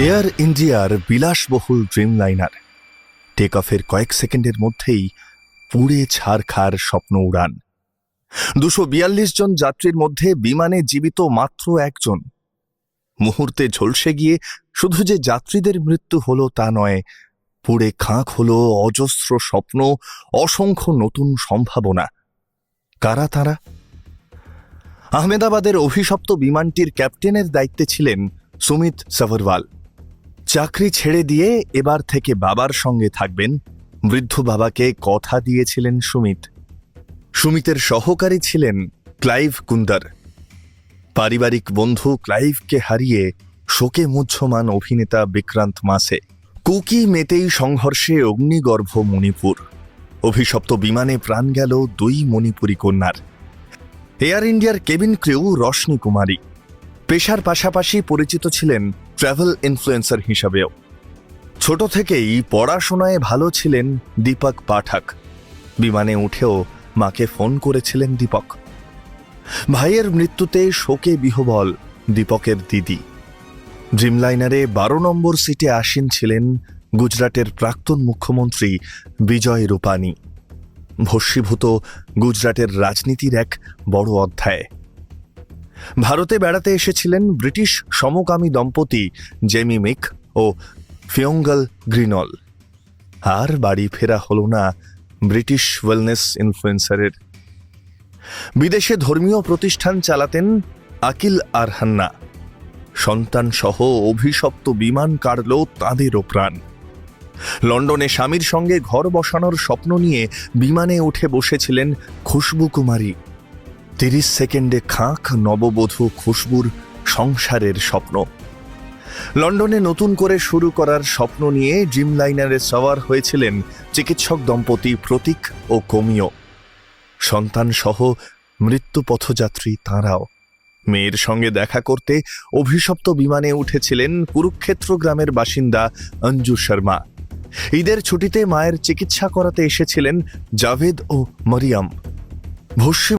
Air ইন্ডিয়ার বিলাসবহুল Dreamliner take অফের কয়েক সেকেন্ডের মধ্যেই পুড়ে ছারখার স্বপ্ন উড়ান। 242 জন যাত্রীর মধ্যে বিমানে জীবিত মাত্র একজন। মুহূর্তে ঝলসে গিয়ে শুধু যে যাত্রীদের মৃত্যু হলো তা নয়, পুড়ে খাঁক হলো অজস্র স্বপ্ন, অসংখ্য নতুন সম্ভাবনা। কারা তারা? আহমেদাবাদের অভিশপ্ত বিমানটির ক্যাপ্টেনের দায়িত্বে ছিলেন সুমিত সাভারওয়াল। চাকরি ছেড়ে দিয়ে এবার থেকে বাবার সঙ্গে থাকবেন। বৃদ্ধ বাবাকে কথা দিয়েছিলেন সুমিত। সুমিতের সহকারী ছিলেন ক্লাইভ কুন্দার। পারিবারিক বন্ধু ক্লাইভকে হারিয়ে শোকে মুহ্যমান অভিনেতা বিক্রান্ত মাসে। কুকি মেতেই সংঘর্ষে অগ্নিগর্ভ মণিপুর। অভিশপ্ত বিমানে প্রাণ গেল 2 মণিপুরী কন্যার। এয়ার ইন্ডিয়ার কেবিন ক্রিউ রশ্মি কুমারী। পেশার পাশাপাশি পরিচিত ছিলেন ট্রাভেল ইনফ্লুয়েন্সার হিসাবেও। ছোট থেকেই পড়াশোনায় ভালো ছিলেন দীপক পাঠক। বিমানে উঠেও মাকে ফোন করেছিলেন দীপক। ভাইয়ের মৃত্যুতে শোকে বিহ্বল দীপকের দিদি। ড্রিমলাইনারে 12 নম্বর সিটে আসীন ছিলেন গুজরাটের প্রাক্তন মুখ্যমন্ত্রী বিজয় রূপানী। ভস্মীভূত গুজরাটের রাজনীতির এক বড় অধ্যায়। ভারতে বেড়াতে এসেছিলেন ব্রিটিশ সমকামী দম্পতি জেমি মিক ও ফিওঙ্গল গ্রিনল। আর বাড়ি ফেরা হল না ব্রিটিশ ওয়েলনেস ইনফ্লুয়েন্সারের। বিদেশে ধর্মীয় প্রতিষ্ঠান চালাতেন আকিল আরহান্না। সন্তান সহ অভিশপ্ত বিমান কাড়ল তাঁদেরও প্রাণ। লন্ডনে স্বামীর সঙ্গে ঘর বসানোর স্বপ্ন নিয়ে বিমানে উঠে বসেছিলেন খুশবু কুমারী। 30 সেকেন্ডে খাঁক নববধূ খুশবুর সংসারের স্বপ্ন। লন্ডনে নতুন করে শুরু করার স্বপ্ন নিয়ে ড্রিমলাইনারে সওয়ার হয়েছিলেন চিকিৎসক দম্পতি প্রতীক ও কমিও। সন্তান সহ মৃত্যু পথযাত্রী তাঁরাও। মেয়ের সঙ্গে দেখা করতে অভিশপ্ত বিমানে উঠেছিলেন কুরুক্ষেত্র গ্রামের বাসিন্দা অঞ্জু শর্মা। ঈদের ছুটিতে মায়ের চিকিৎসা করাতে এসেছিলেন জাভেদ ও মরিয়ম।